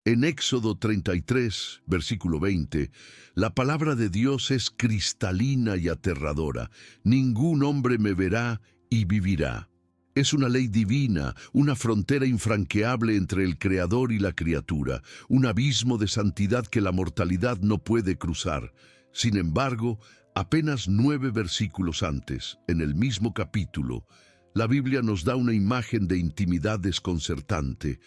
En Éxodo 33, versículo 20, la palabra de Dios es cristalina y aterradora. Ningún hombre me verá y vivirá. Es una ley divina, una frontera infranqueable entre el Creador y la criatura, un abismo de santidad que la mortalidad no puede cruzar. Sin embargo, apenas 9 versículos antes, en el mismo capítulo, la Biblia nos da una imagen de intimidad desconcertante,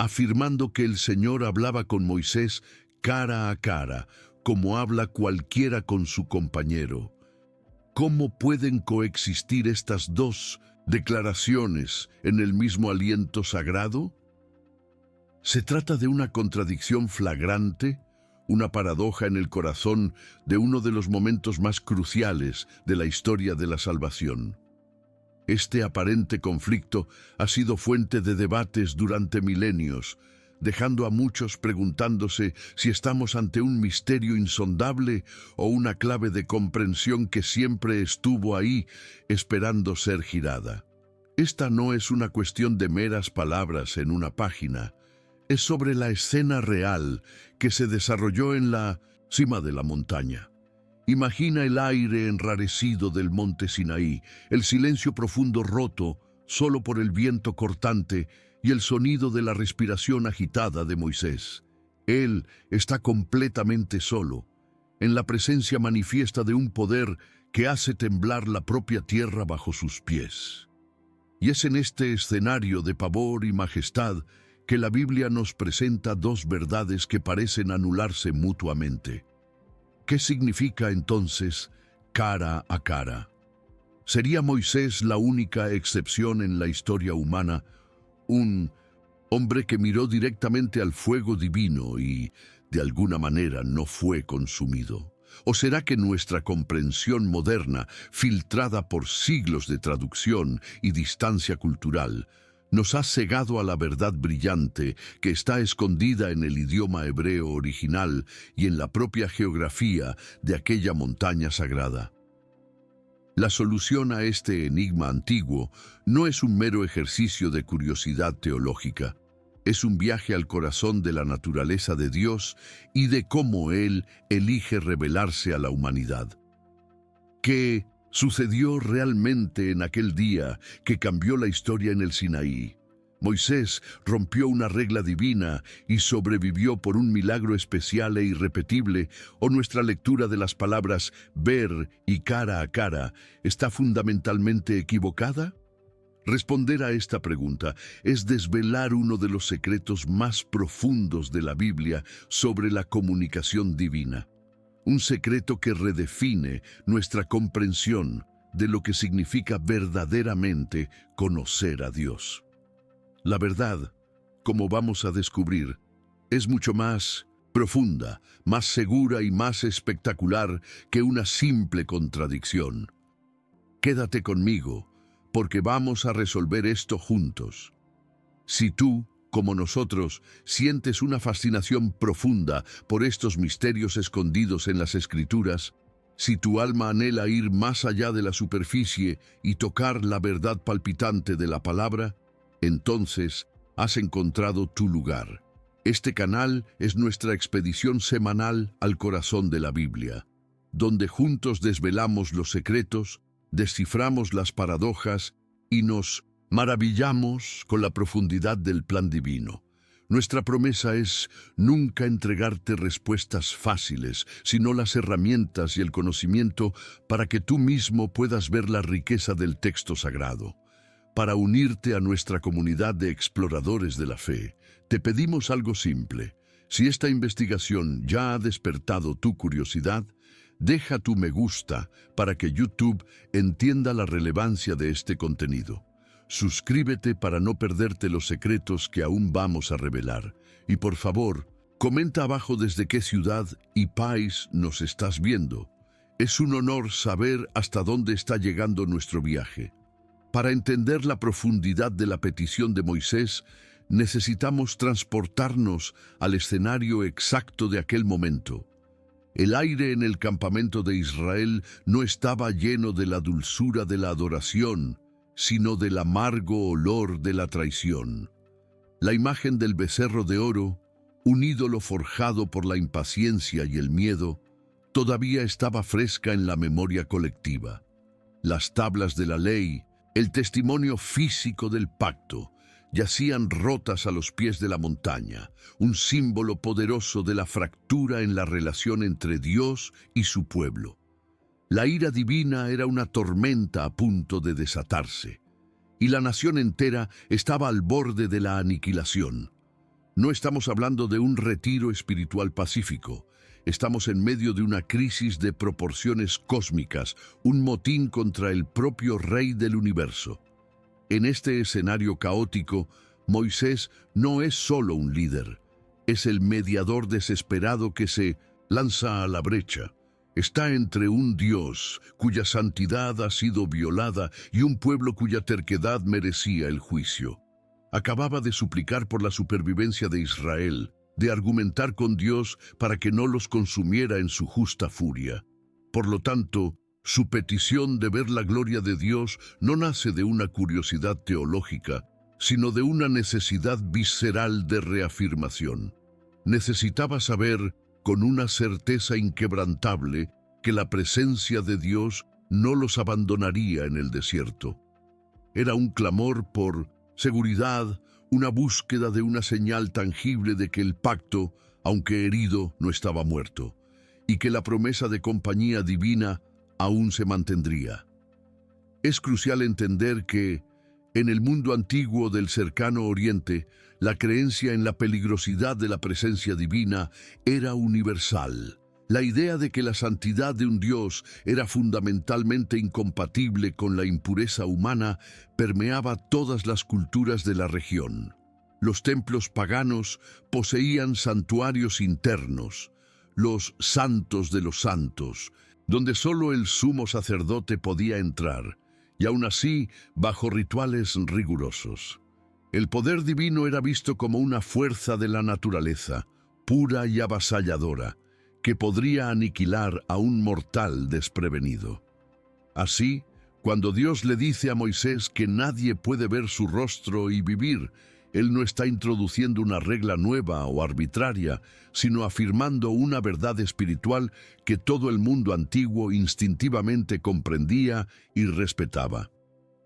afirmando que el Señor hablaba con Moisés cara a cara, como habla cualquiera con su compañero. ¿Cómo pueden coexistir estas dos declaraciones en el mismo aliento sagrado? ¿Se trata de una contradicción flagrante, una paradoja en el corazón de uno de los momentos más cruciales de la historia de la salvación? Este aparente conflicto ha sido fuente de debates durante milenios, dejando a muchos preguntándose si estamos ante un misterio insondable o una clave de comprensión que siempre estuvo ahí, esperando ser girada. Esta no es una cuestión de meras palabras en una página, es sobre la escena real que se desarrolló en la cima de la montaña. Imagina el aire enrarecido del monte Sinaí, el silencio profundo roto solo por el viento cortante y el sonido de la respiración agitada de Moisés. Él está completamente solo, en la presencia manifiesta de un poder que hace temblar la propia tierra bajo sus pies. Y es en este escenario de pavor y majestad que la Biblia nos presenta dos verdades que parecen anularse mutuamente. ¿Qué significa entonces cara a cara? ¿Sería Moisés la única excepción en la historia humana? Un hombre que miró directamente al fuego divino y, de alguna manera, no fue consumido. ¿O será que nuestra comprensión moderna, filtrada por siglos de traducción y distancia cultural, nos ha cegado a la verdad brillante que está escondida en el idioma hebreo original y en la propia geografía de aquella montaña sagrada? La solución a este enigma antiguo no es un mero ejercicio de curiosidad teológica. Es un viaje al corazón de la naturaleza de Dios y de cómo Él elige revelarse a la humanidad. ¿Qué sucedió realmente en aquel día que cambió la historia en el Sinaí? Moisés rompió una regla divina y sobrevivió por un milagro especial e irrepetible, o nuestra lectura de las palabras ver y cara a cara está fundamentalmente equivocada? Responder a esta pregunta es desvelar uno de los secretos más profundos de la Biblia sobre la comunicación divina. Un secreto que redefine nuestra comprensión de lo que significa verdaderamente conocer a Dios. La verdad, como vamos a descubrir, es mucho más profunda, más segura y más espectacular que una simple contradicción. Quédate conmigo, porque vamos a resolver esto juntos. Si tú, como nosotros, sientes una fascinación profunda por estos misterios escondidos en las Escrituras, si tu alma anhela ir más allá de la superficie y tocar la verdad palpitante de la palabra, entonces has encontrado tu lugar. Este canal es nuestra expedición semanal al corazón de la Biblia, donde juntos desvelamos los secretos, desciframos las paradojas y nos maravillamos con la profundidad del plan divino. Nuestra promesa es nunca entregarte respuestas fáciles, sino las herramientas y el conocimiento para que tú mismo puedas ver la riqueza del texto sagrado. Para unirte a nuestra comunidad de exploradores de la fe, te pedimos algo simple. Si esta investigación ya ha despertado tu curiosidad, deja tu me gusta para que YouTube entienda la relevancia de este contenido. Suscríbete para no perderte los secretos que aún vamos a revelar. Y por favor, comenta abajo desde qué ciudad y país nos estás viendo. Es un honor saber hasta dónde está llegando nuestro viaje. Para entender la profundidad de la petición de Moisés, necesitamos transportarnos al escenario exacto de aquel momento. El aire en el campamento de Israel no estaba lleno de la dulzura de la adoración, sino del amargo olor de la traición. La imagen del becerro de oro, un ídolo forjado por la impaciencia y el miedo, todavía estaba fresca en la memoria colectiva. Las tablas de la ley, el testimonio físico del pacto, yacían rotas a los pies de la montaña, un símbolo poderoso de la fractura en la relación entre Dios y su pueblo. La ira divina era una tormenta a punto de desatarse, y la nación entera estaba al borde de la aniquilación. No estamos hablando de un retiro espiritual pacífico. Estamos en medio de una crisis de proporciones cósmicas, un motín contra el propio Rey del universo. En este escenario caótico, Moisés no es solo un líder, es el mediador desesperado que se lanza a la brecha. Está entre un Dios cuya santidad ha sido violada y un pueblo cuya terquedad merecía el juicio. Acababa de suplicar por la supervivencia de Israel, de argumentar con Dios para que no los consumiera en su justa furia. Por lo tanto, su petición de ver la gloria de Dios no nace de una curiosidad teológica, sino de una necesidad visceral de reafirmación. Necesitaba saber, con una certeza inquebrantable, que la presencia de Dios no los abandonaría en el desierto. Era un clamor por seguridad, una búsqueda de una señal tangible de que el pacto, aunque herido, no estaba muerto, y que la promesa de compañía divina aún se mantendría. Es crucial entender que, en el mundo antiguo del cercano Oriente, la creencia en la peligrosidad de la presencia divina era universal. La idea de que la santidad de un Dios era fundamentalmente incompatible con la impureza humana permeaba todas las culturas de la región. Los templos paganos poseían santuarios internos, los santos de los santos, donde solo el sumo sacerdote podía entrar, y aún así bajo rituales rigurosos. El poder divino era visto como una fuerza de la naturaleza, pura y avasalladora, que podría aniquilar a un mortal desprevenido. Así, cuando Dios le dice a Moisés que nadie puede ver su rostro y vivir, Él no está introduciendo una regla nueva o arbitraria, sino afirmando una verdad espiritual que todo el mundo antiguo instintivamente comprendía y respetaba.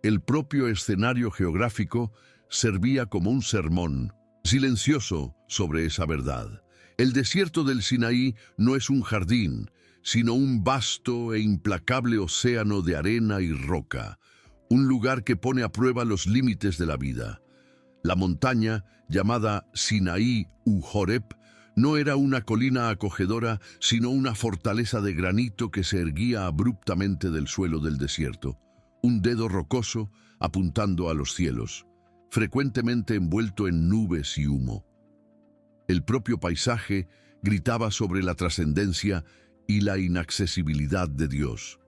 El propio escenario geográfico servía como un sermón silencioso sobre esa verdad. El desierto del Sinaí no es un jardín, sino un vasto e implacable océano de arena y roca, un lugar que pone a prueba los límites de la vida. La montaña, llamada Sinaí u Horeb, no era una colina acogedora, sino una fortaleza de granito que se erguía abruptamente del suelo del desierto, un dedo rocoso apuntando a los cielos, frecuentemente envuelto en nubes y humo. El propio paisaje gritaba sobre la trascendencia y la inaccesibilidad de Dios.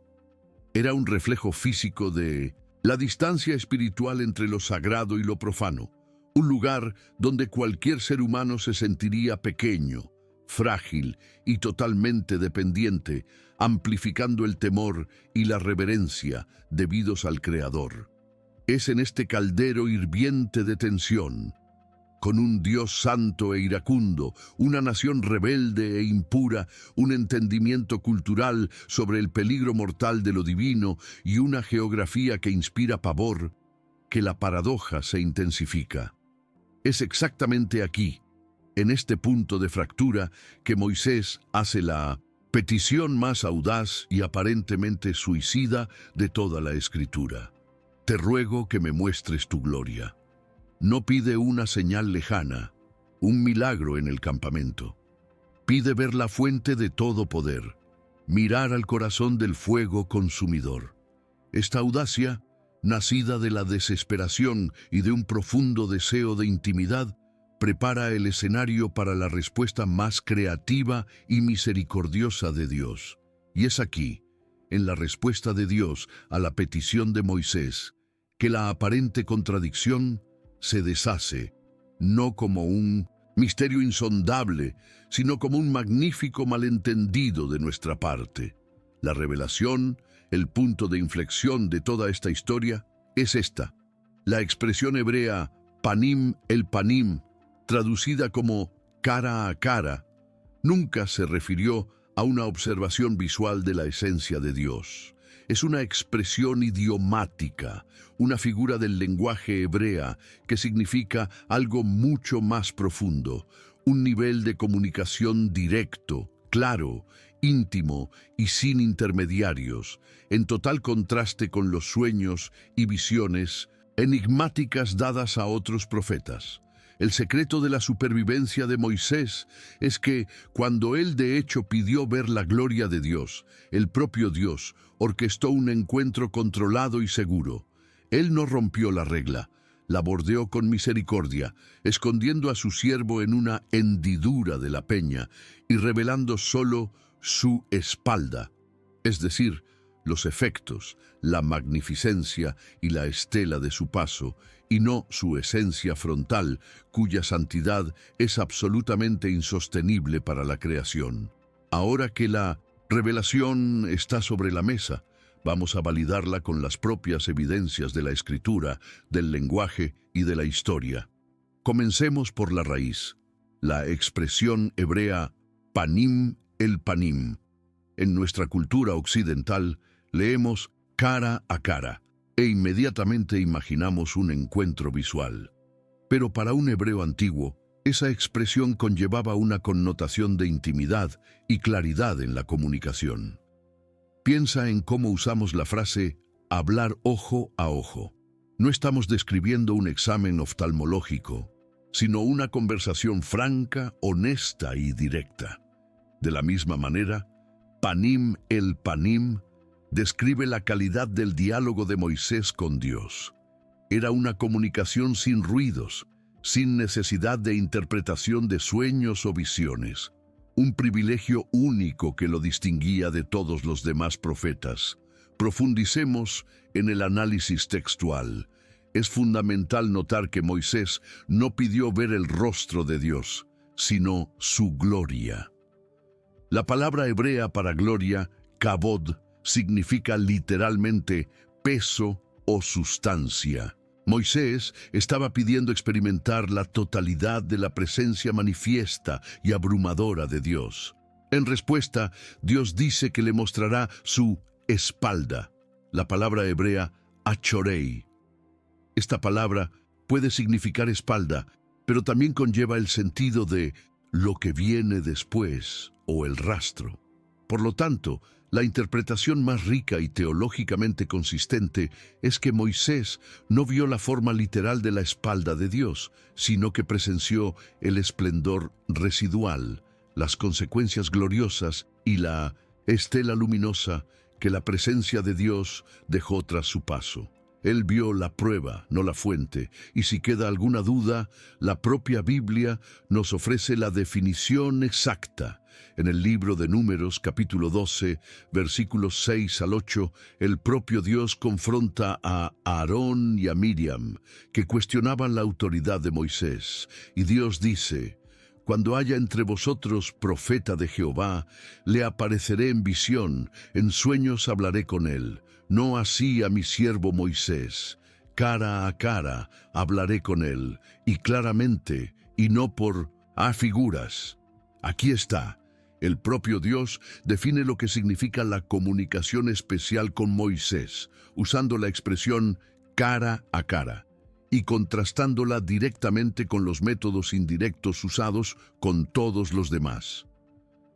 Era un reflejo físico de la distancia espiritual entre lo sagrado y lo profano, un lugar donde cualquier ser humano se sentiría pequeño, frágil y totalmente dependiente, amplificando el temor y la reverencia debidos al Creador. Es en este caldero hirviente de tensión, con un Dios santo e iracundo, una nación rebelde e impura, un entendimiento cultural sobre el peligro mortal de lo divino y una geografía que inspira pavor, que la paradoja se intensifica. Es exactamente aquí, en este punto de fractura, que Moisés hace la petición más audaz y aparentemente suicida de toda la Escritura. Te ruego que me muestres tu gloria. No pide una señal lejana, un milagro en el campamento. Pide ver la fuente de todo poder, mirar al corazón del fuego consumidor. Esta audacia, nacida de la desesperación y de un profundo deseo de intimidad, prepara el escenario para la respuesta más creativa y misericordiosa de Dios. Y es aquí, en la respuesta de Dios a la petición de Moisés, que la aparente contradicción se deshace, no como un misterio insondable, sino como un magnífico malentendido de nuestra parte. La revelación, el punto de inflexión de toda esta historia, es esta. La expresión hebrea panim el panim, traducida como cara a cara, nunca se refirió a una observación visual de la esencia de Dios. Es una expresión idiomática, una figura del lenguaje hebrea que significa algo mucho más profundo, un nivel de comunicación directo, claro, íntimo y sin intermediarios, en total contraste con los sueños y visiones enigmáticas dadas a otros profetas. El secreto de la supervivencia de Moisés es que, cuando él de hecho pidió ver la gloria de Dios, el propio Dios orquestó un encuentro controlado y seguro. Él no rompió la regla, la bordeó con misericordia, escondiendo a su siervo en una hendidura de la peña y revelando solo su espalda, es decir, los efectos, la magnificencia y la estela de su paso, y no su esencia frontal, cuya santidad es absolutamente insostenible para la creación. Ahora que la revelación está sobre la mesa, vamos a validarla con las propias evidencias de la escritura, del lenguaje y de la historia. Comencemos por la raíz, la expresión hebrea panim el panim. En nuestra cultura occidental leemos cara a cara e inmediatamente imaginamos un encuentro visual. Pero para un hebreo antiguo, esa expresión conllevaba una connotación de intimidad y claridad en la comunicación. Piensa en cómo usamos la frase hablar ojo a ojo. No estamos describiendo un examen oftalmológico, sino una conversación franca, honesta y directa. De la misma manera, panim el panim describe la calidad del diálogo de Moisés con Dios. Era una comunicación sin ruidos, sin necesidad de interpretación de sueños o visiones. Un privilegio único que lo distinguía de todos los demás profetas. Profundicemos en el análisis textual. Es fundamental notar que Moisés no pidió ver el rostro de Dios, sino su gloria. La palabra hebrea para gloria, kabod, significa literalmente peso o sustancia. Moisés estaba pidiendo experimentar la totalidad de la presencia manifiesta y abrumadora de Dios. En respuesta, Dios dice que le mostrará su espalda, la palabra hebrea achorei. Esta palabra puede significar espalda, pero también conlleva el sentido de lo que viene después o el rastro. Por lo tanto, la interpretación más rica y teológicamente consistente es que Moisés no vio la forma literal de la espalda de Dios, sino que presenció el esplendor residual, las consecuencias gloriosas y la estela luminosa que la presencia de Dios dejó tras su paso. Él vio la prueba, no la fuente, y si queda alguna duda, la propia Biblia nos ofrece la definición exacta. En el libro de Números, capítulo 12, versículos 6 al 8, el propio Dios confronta a Aarón y a Miriam, que cuestionaban la autoridad de Moisés. Y Dios dice: cuando haya entre vosotros profeta de Jehová, le apareceré en visión, en sueños hablaré con él. No así a mi siervo Moisés. Cara a cara hablaré con él, y claramente, y no por figuras. Aquí está. El propio Dios define lo que significa la comunicación especial con Moisés, usando la expresión cara a cara y contrastándola directamente con los métodos indirectos usados con todos los demás.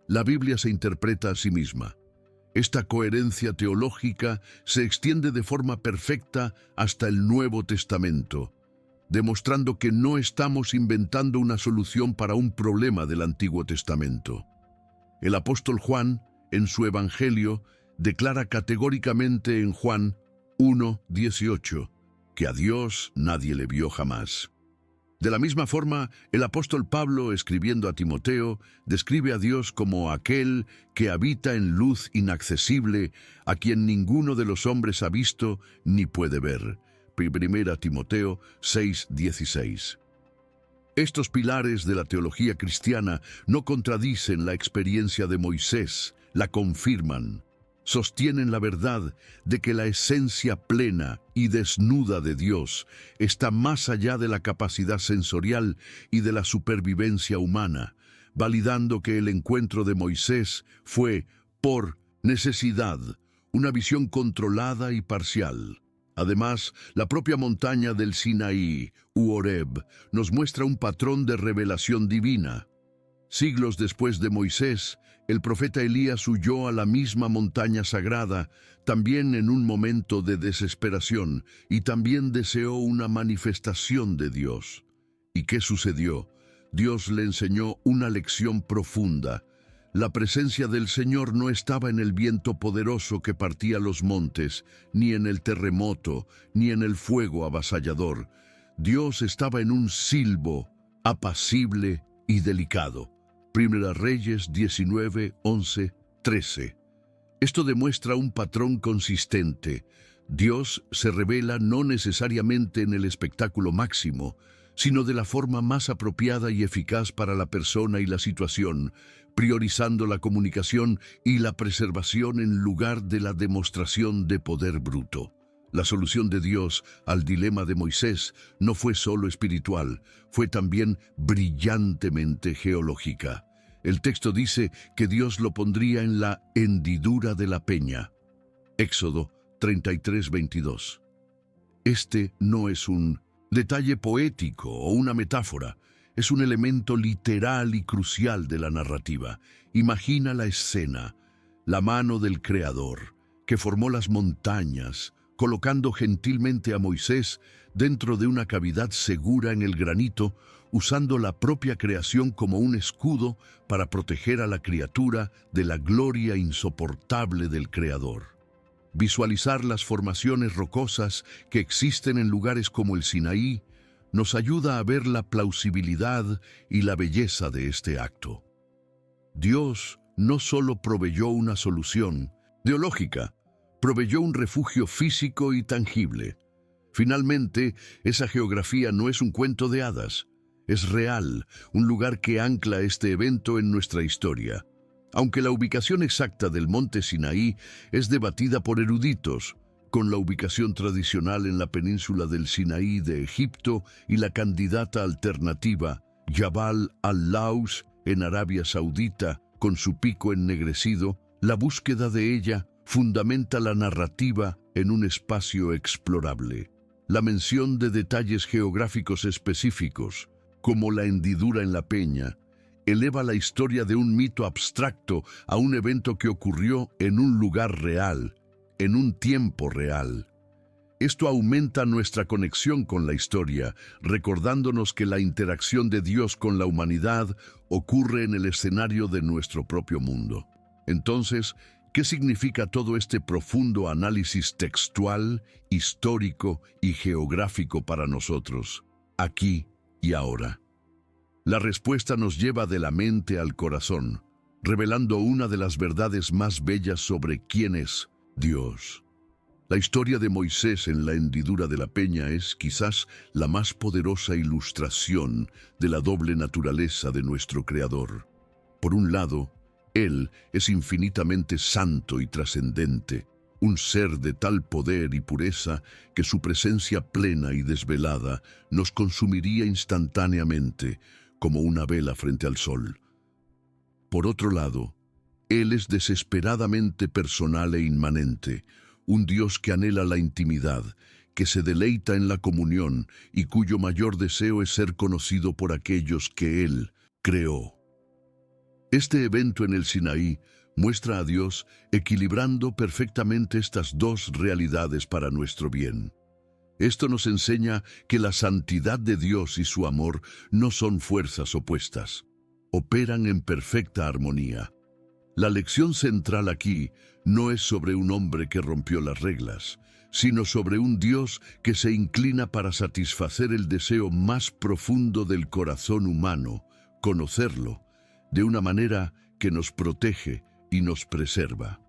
La Biblia se interpreta a sí misma. Esta coherencia teológica se extiende de forma perfecta hasta el Nuevo Testamento, demostrando que no estamos inventando una solución para un problema del Antiguo Testamento. El apóstol Juan, en su Evangelio, declara categóricamente en Juan 1:18 que a Dios nadie le vio jamás. De la misma forma, el apóstol Pablo, escribiendo a Timoteo, describe a Dios como aquel que habita en luz inaccesible, a quien ninguno de los hombres ha visto ni puede ver. 1 Timoteo 6:16. Estos pilares de la teología cristiana no contradicen la experiencia de Moisés, la confirman. Sostienen la verdad de que la esencia plena y desnuda de Dios está más allá de la capacidad sensorial y de la supervivencia humana, validando que el encuentro de Moisés fue, por necesidad, una visión controlada y parcial. Además, la propia montaña del Sinaí, u Horeb, nos muestra un patrón de revelación divina. Siglos después de Moisés, el profeta Elías huyó a la misma montaña sagrada, también en un momento de desesperación, y también deseó una manifestación de Dios. ¿Y qué sucedió? Dios le enseñó una lección profunda. La presencia del Señor no estaba en el viento poderoso que partía los montes, ni en el terremoto, ni en el fuego avasallador. Dios estaba en un silbo apacible y delicado. Primera Reyes 19, 11, 13. Esto demuestra un patrón consistente. Dios se revela no necesariamente en el espectáculo máximo, sino de la forma más apropiada y eficaz para la persona y la situación, priorizando la comunicación y la preservación en lugar de la demostración de poder bruto. La solución de Dios al dilema de Moisés no fue solo espiritual, fue también brillantemente geológica. El texto dice que Dios lo pondría en la hendidura de la peña. Éxodo 33, 22. Este no es un detalle poético o una metáfora, es un elemento literal y crucial de la narrativa. Imagina la escena, la mano del Creador, que formó las montañas, colocando gentilmente a Moisés dentro de una cavidad segura en el granito, usando la propia creación como un escudo para proteger a la criatura de la gloria insoportable del Creador. Visualizar las formaciones rocosas que existen en lugares como el Sinaí nos ayuda a ver la plausibilidad y la belleza de este acto. Dios no solo proveyó una solución teológica, proveyó un refugio físico y tangible. Finalmente, esa geografía no es un cuento de hadas, es real, un lugar que ancla este evento en nuestra historia. Aunque la ubicación exacta del monte Sinaí es debatida por eruditos, con la ubicación tradicional en la península del Sinaí de Egipto y la candidata alternativa, Jabal al-Laus, en Arabia Saudita, con su pico ennegrecido, la búsqueda de ella fundamenta la narrativa en un espacio explorable. La mención de detalles geográficos específicos, como la hendidura en la peña, eleva la historia de un mito abstracto a un evento que ocurrió en un lugar real, en un tiempo real. Esto aumenta nuestra conexión con la historia, recordándonos que la interacción de Dios con la humanidad ocurre en el escenario de nuestro propio mundo. Entonces, ¿qué significa todo este profundo análisis textual, histórico y geográfico para nosotros, aquí y ahora? La respuesta nos lleva de la mente al corazón, revelando una de las verdades más bellas sobre quién es Dios. La historia de Moisés en la hendidura de la peña es quizás la más poderosa ilustración de la doble naturaleza de nuestro Creador. Por un lado, Él es infinitamente santo y trascendente, un ser de tal poder y pureza que su presencia plena y desvelada nos consumiría instantáneamente, como una vela frente al sol. Por otro lado, Él es desesperadamente personal e inmanente, un Dios que anhela la intimidad, que se deleita en la comunión y cuyo mayor deseo es ser conocido por aquellos que Él creó. Este evento en el Sinaí muestra a Dios equilibrando perfectamente estas dos realidades para nuestro bien. Esto nos enseña que la santidad de Dios y su amor no son fuerzas opuestas, operan en perfecta armonía. La lección central aquí no es sobre un hombre que rompió las reglas, sino sobre un Dios que se inclina para satisfacer el deseo más profundo del corazón humano, conocerlo, de una manera que nos protege y nos preserva.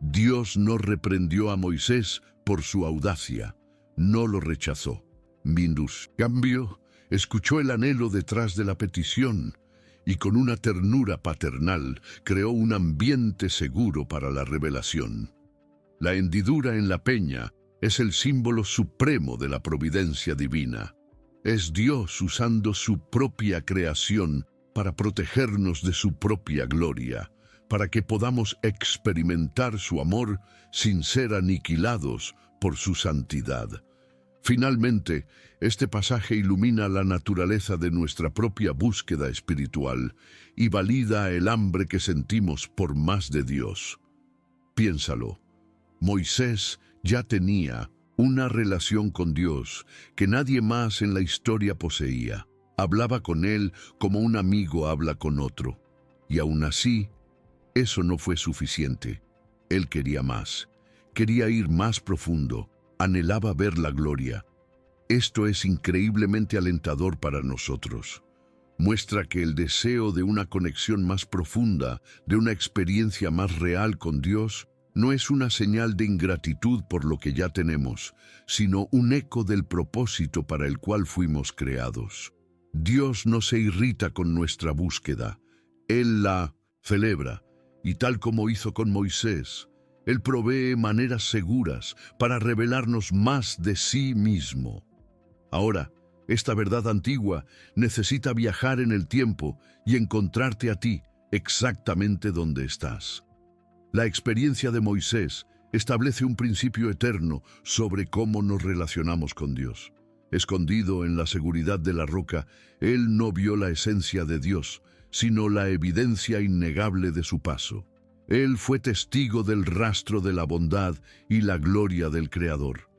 Dios no reprendió a Moisés por su audacia, no lo rechazó. Mindus, en cambio, escuchó el anhelo detrás de la petición y con una ternura paternal creó un ambiente seguro para la revelación. La hendidura en la peña es el símbolo supremo de la providencia divina. Es Dios usando su propia creación para protegernos de su propia gloria, para que podamos experimentar su amor sin ser aniquilados por su santidad. Finalmente, este pasaje ilumina la naturaleza de nuestra propia búsqueda espiritual y valida el hambre que sentimos por más de Dios. Piénsalo, Moisés ya tenía una relación con Dios que nadie más en la historia poseía. Hablaba con Él como un amigo habla con otro. Y aún así, eso no fue suficiente. Él quería más. Quería ir más profundo. Anhelaba ver la gloria. Esto es increíblemente alentador para nosotros. Muestra que el deseo de una conexión más profunda, de una experiencia más real con Dios, no es una señal de ingratitud por lo que ya tenemos, sino un eco del propósito para el cual fuimos creados. Dios no se irrita con nuestra búsqueda. Él la celebra, y tal como hizo con Moisés, Él provee maneras seguras para revelarnos más de sí mismo. Ahora, esta verdad antigua necesita viajar en el tiempo y encontrarte a ti exactamente donde estás. La experiencia de Moisés establece un principio eterno sobre cómo nos relacionamos con Dios. Escondido en la seguridad de la roca, él no vio la esencia de Dios, sino la evidencia innegable de su paso. Él fue testigo del rastro de la bondad y la gloria del Creador.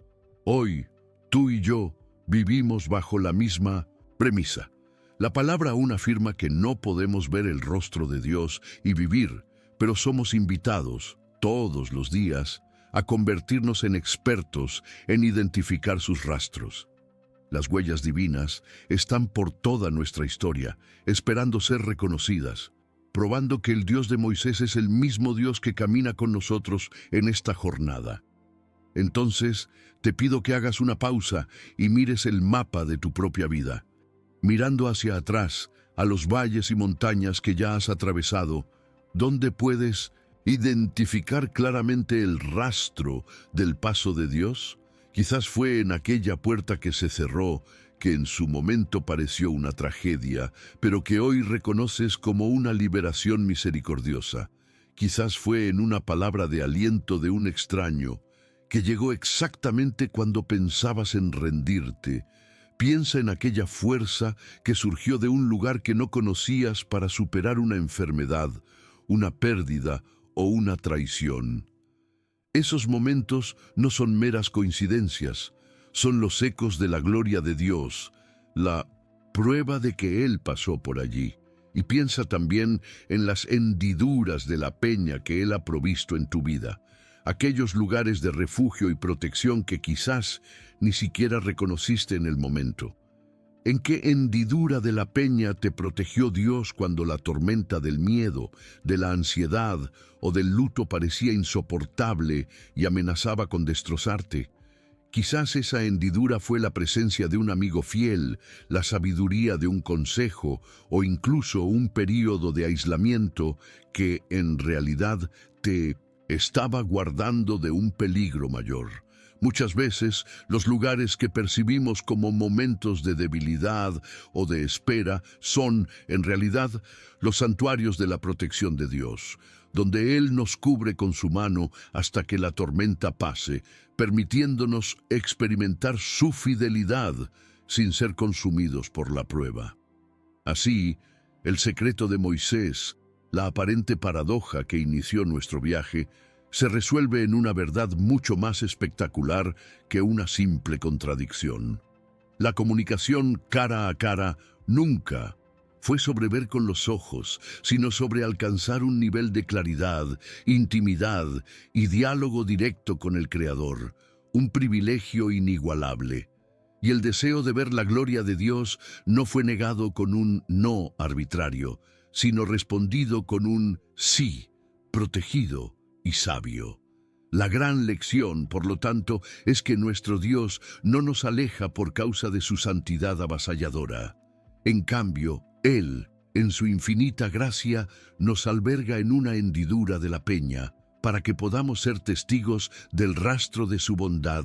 Hoy, tú y yo vivimos bajo la misma premisa. La palabra aún afirma que no podemos ver el rostro de Dios y vivir, pero somos invitados, todos los días, a convertirnos en expertos en identificar sus rastros. Las huellas divinas están por toda nuestra historia, esperando ser reconocidas, probando que el Dios de Moisés es el mismo Dios que camina con nosotros en esta jornada. Entonces, te pido que hagas una pausa y mires el mapa de tu propia vida, mirando hacia atrás, a los valles y montañas que ya has atravesado, donde puedes identificar claramente el rastro del paso de Dios. Quizás fue en aquella puerta que se cerró, que en su momento pareció una tragedia, pero que hoy reconoces como una liberación misericordiosa. Quizás fue en una palabra de aliento de un extraño, que llegó exactamente cuando pensabas en rendirte. Piensa en aquella fuerza que surgió de un lugar que no conocías para superar una enfermedad, una pérdida o una traición. Esos momentos no son meras coincidencias, son los ecos de la gloria de Dios, la prueba de que Él pasó por allí. Y piensa también en las hendiduras de la peña que Él ha provisto en tu vida, aquellos lugares de refugio y protección que quizás ni siquiera reconociste en el momento. ¿En qué hendidura de la peña te protegió Dios cuando la tormenta del miedo, de la ansiedad o del luto parecía insoportable y amenazaba con destrozarte? Quizás esa hendidura fue la presencia de un amigo fiel, la sabiduría de un consejo o incluso un período de aislamiento que en realidad te estaba guardando de un peligro mayor. Muchas veces, los lugares que percibimos como momentos de debilidad o de espera son, en realidad, los santuarios de la protección de Dios, donde Él nos cubre con su mano hasta que la tormenta pase, permitiéndonos experimentar su fidelidad sin ser consumidos por la prueba. Así, el secreto de Moisés, la aparente paradoja que inició nuestro viaje, se resuelve en una verdad mucho más espectacular que una simple contradicción. La comunicación cara a cara nunca fue sobre ver con los ojos, sino sobre alcanzar un nivel de claridad, intimidad y diálogo directo con el Creador, un privilegio inigualable. Y el deseo de ver la gloria de Dios no fue negado con un no arbitrario, sino respondido con un sí, protegido y sabio. La gran lección, por lo tanto, es que nuestro Dios no nos aleja por causa de su santidad avasalladora. En cambio, Él, en su infinita gracia, nos alberga en una hendidura de la peña, para que podamos ser testigos del rastro de su bondad,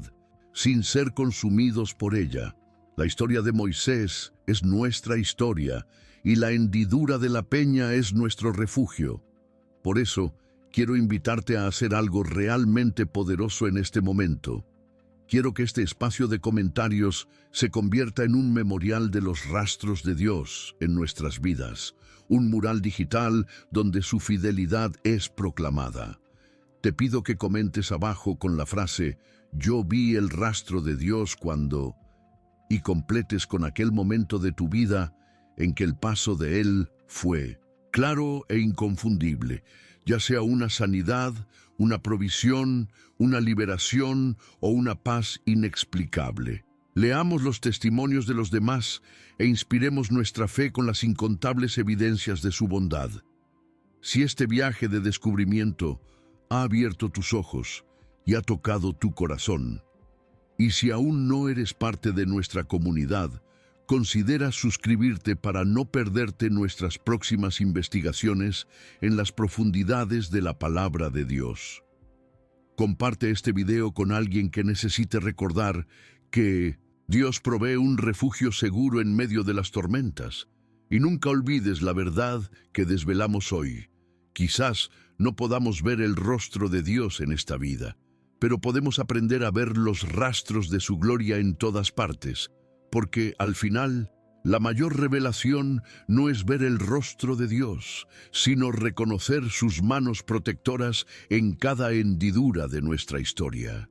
sin ser consumidos por ella. La historia de Moisés es nuestra historia, y la hendidura de la peña es nuestro refugio. Por eso, quiero invitarte a hacer algo realmente poderoso en este momento. Quiero que este espacio de comentarios se convierta en un memorial de los rastros de Dios en nuestras vidas, un mural digital donde su fidelidad es proclamada. Te pido que comentes abajo con la frase «Yo vi el rastro de Dios cuando...» y completes con aquel momento de tu vida en que el paso de Él fue claro e inconfundible, ya sea una sanidad, una provisión, una liberación o una paz inexplicable. Leamos los testimonios de los demás e inspiremos nuestra fe con las incontables evidencias de su bondad. Si este viaje de descubrimiento ha abierto tus ojos y ha tocado tu corazón, y si aún no eres parte de nuestra comunidad, considera suscribirte para no perderte nuestras próximas investigaciones en las profundidades de la palabra de Dios. Comparte este video con alguien que necesite recordar que Dios provee un refugio seguro en medio de las tormentas. Y nunca olvides la verdad que desvelamos hoy. Quizás no podamos ver el rostro de Dios en esta vida, pero podemos aprender a ver los rastros de su gloria en todas partes, porque al final, la mayor revelación no es ver el rostro de Dios, sino reconocer sus manos protectoras en cada hendidura de nuestra historia.